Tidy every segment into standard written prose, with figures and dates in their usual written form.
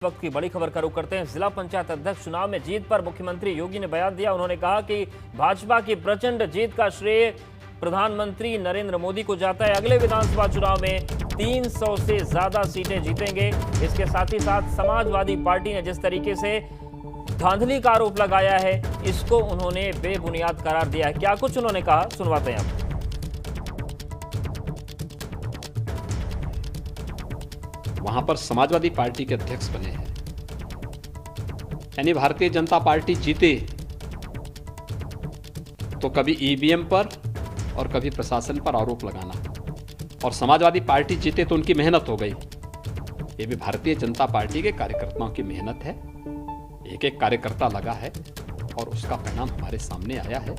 वक्त की बड़ी खबर का रुख करते हैं। जिला पंचायत अध्यक्ष चुनाव में जीत पर मुख्यमंत्री योगी ने बयान दिया। उन्होंने कहा कि भाजपा की प्रचंड जीत का श्रेय प्रधानमंत्री नरेंद्र मोदी को जाता है। अगले विधानसभा चुनाव में 300 से ज्यादा सीटें जीतेंगे। इसके साथ ही साथ समाजवादी पार्टी ने जिस तरीके से धांधली का आरोप लगाया है, इसको उन्होंने बेबुनियाद करार दिया है। क्या कुछ उन्होंने कहा, सुनवाते हैं आपको। वहां पर समाजवादी पार्टी के अध्यक्ष बने हैं, यानी भारतीय जनता पार्टी जीते तो कभी ईवीएम पर और कभी प्रशासन पर आरोप लगाना, और समाजवादी पार्टी जीते तो उनकी मेहनत हो गई। ये भी भारतीय जनता पार्टी के कार्यकर्ताओं की मेहनत है। एक एक कार्यकर्ता लगा है और उसका परिणाम हमारे सामने आया है।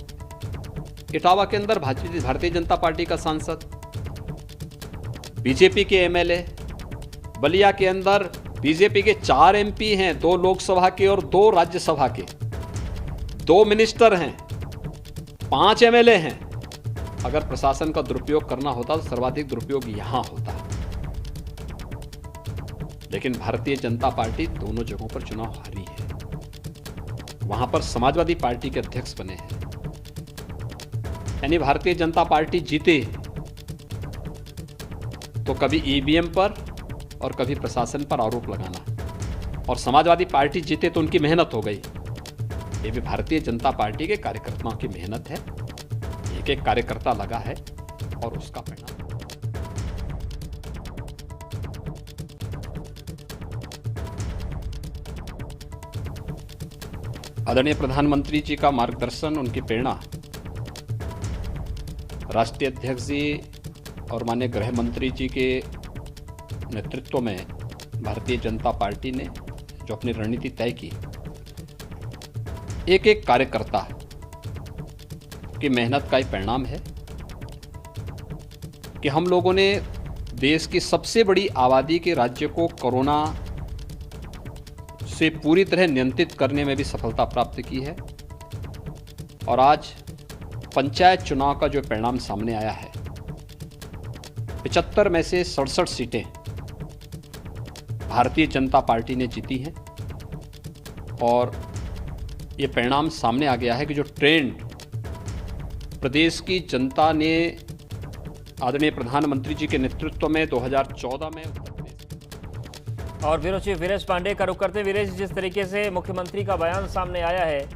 इटावा के अंदर भारतीय जनता पार्टी का सांसद, बीजेपी के एमएलए, बलिया के अंदर बीजेपी के 4 एमपी हैं, 2 लोकसभा के और 2 राज्यसभा के, 2 मिनिस्टर हैं, 5 एमएलए हैं। अगर प्रशासन का दुरुपयोग करना होता तो सर्वाधिक दुरुपयोग यहां होता, लेकिन भारतीय जनता पार्टी दोनों जगहों पर चुनाव हारी है। वहां पर समाजवादी पार्टी के अध्यक्ष बने हैं, यानी भारतीय जनता पार्टी जीते तो कभी ईवीएम पर और कभी प्रशासन पर आरोप लगाना, और समाजवादी पार्टी जीते तो उनकी मेहनत हो गई। ये भी भारतीय जनता पार्टी के कार्यकर्ताओं की मेहनत है। एक एक कार्यकर्ता लगा है और उसका परिणाम। आदरणीय प्रधानमंत्री जी का मार्गदर्शन, उनकी प्रेरणा, राष्ट्रीय अध्यक्ष जी और माननीय गृह मंत्री जी के नेतृत्व में भारतीय जनता पार्टी ने जो अपनी रणनीति तय की, एक एक कार्यकर्ता की मेहनत का ही परिणाम है कि हम लोगों ने देश की सबसे बड़ी आबादी के राज्य को कोरोना से पूरी तरह नियंत्रित करने में भी सफलता प्राप्त की है। और आज पंचायत चुनाव का जो परिणाम सामने आया है, 75 में से 67 सीटें भारतीय जनता पार्टी ने जीती हैं। और ये परिणाम सामने आ गया है कि जो ट्रेंड प्रदेश की जनता ने आदरणीय प्रधानमंत्री जी के नेतृत्व में 2014 में और ब्यूरो चीफ वीरेश पांडे का रुख करते हैं। वीरेश, जिस तरीके से मुख्यमंत्री का बयान सामने आया है,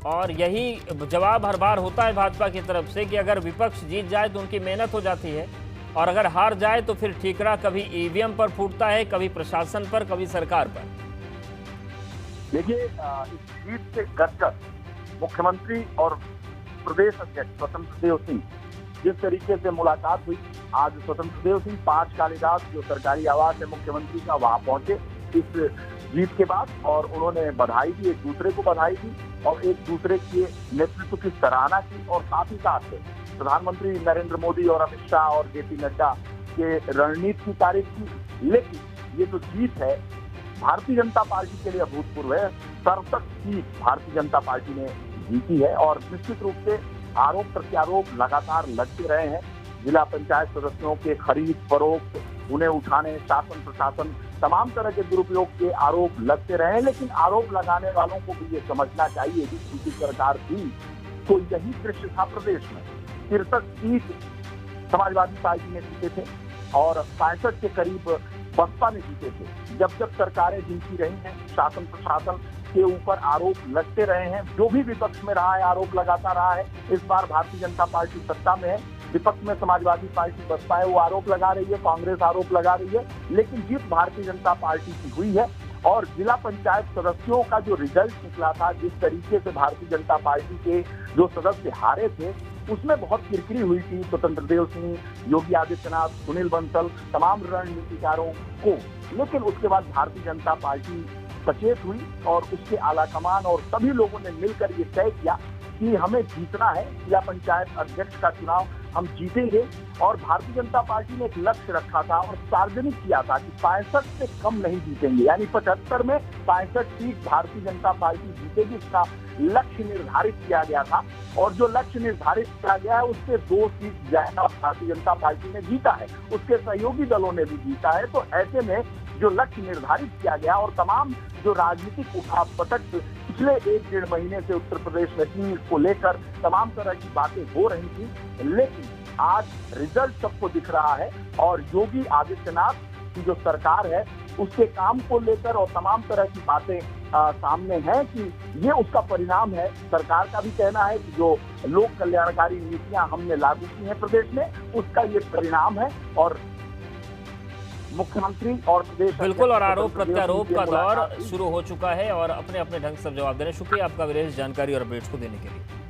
और यही जवाब हर बार होता है भाजपा की तरफ से कि अगर विपक्ष जीत जाए तो उनकी मेहनत हो जाती है, और अगर हार जाए तो फिर ठीकरा कभी ईवीएम पर फूटता है, कभी प्रशासन पर, कभी सरकार पर। देखिए, इस जीत से गदगद मुख्यमंत्री और प्रदेश अध्यक्ष स्वतंत्र देव सिंह, जिस तरीके से मुलाकात हुई, आज स्वतंत्र देव सिंह 5 कालीदास जो सरकारी आवास है मुख्यमंत्री का, वहां पहुंचे इस जीत के बाद, और उन्होंने बधाई दी, एक दूसरे को बधाई दी और एक दूसरे के नेतृत्व की सराहना की, और साथ ही साथ प्रधानमंत्री नरेंद्र मोदी और अमित शाह और जेपी नड्डा के रणनीति की तारीफ की। लेकिन ये जो जीत है भारतीय जनता पार्टी के लिए अभूतपूर्व है। 67 सीट भारतीय जनता पार्टी ने जीती है, और निश्चित रूप से आरोप प्रत्यारोप लगातार लगते रहे हैं। जिला पंचायत सदस्यों के खरीद फरोख्त, उन्हें उठाने, शासन प्रशासन, तमाम तरह के दुरुपयोग के आरोप लगते रहे हैं। लेकिन आरोप लगाने वालों को भी ये समझना चाहिए कि किसी सरकार थी तो यही दृश्य था प्रदेश में। 63 सीट समाजवादी पार्टी ने जीते थे और 65 के करीब बसपा ने जीते थे। जब जब सरकारें जीती रही हैं, शासन प्रशासन के ऊपर आरोप लगते रहे हैं। जो भी विपक्ष में रहा है, आरोप लगाता रहा है। इस बार भारतीय जनता पार्टी सत्ता में है, विपक्ष में समाजवादी पार्टी बसपा है, वो आरोप लगा रही है, कांग्रेस आरोप लगा रही है, लेकिन जीत भारतीय जनता पार्टी की हुई है। और जिला पंचायत सदस्यों का जो रिजल्ट निकला था, जिस तरीके से भारतीय जनता पार्टी के जो सदस्य हारे थे, उसमें बहुत किरकिरी हुई थी स्वतंत्र देव सिंह, योगी आदित्यनाथ, सुनील बंसल, तमाम रणनीतिकारों को। लेकिन उसके बाद भारतीय जनता पार्टी सचेत हुई और उसके आलाकमान और सभी लोगों ने मिलकर ये तय किया कि हमें जीतना है, जिला पंचायत अध्यक्ष का चुनाव हम जीतेंगे। और भारतीय जनता पार्टी ने एक लक्ष्य रखा था और सार्वजनिक किया था कि 65 से कम नहीं जीतेंगे, यानी 75 में 65 सीट भारतीय जनता पार्टी जीतेगी, इसका लक्ष्य निर्धारित किया गया था। और जो लक्ष्य निर्धारित किया गया है उससे 2 सीट ज्यादा भारतीय जनता पार्टी ने जीता है, उसके सहयोगी दलों ने भी जीता है। तो ऐसे में जो लक्ष्य निर्धारित किया गया और तमाम जो राजनीतिक उठापटक पिछले 1-1.5 महीने से उत्तर प्रदेश में थी, इसको लेकर तमाम तरह की बातें हो रही थी, लेकिन आज रिजल्ट सबको दिख रहा है और योगी आदित्यनाथ की जो सरकार है उसके काम को लेकर और तमाम तरह की बातें सामने है कि ये उसका परिणाम है। सरकार का भी कहना है कि जो लोक कल्याणकारी नीतियां हमने लागू की हैं प्रदेश में, उसका ये परिणाम है और मुख्यमंत्री और प्रदेश बिल्कुल, और आरोप प्रत्यारोप का दौर शुरू हो चुका है और अपने अपने ढंग से जवाब दे रहे हैं। शुक्रिया आपका वीरेश, जानकारी और अपडेट्स को देने के लिए।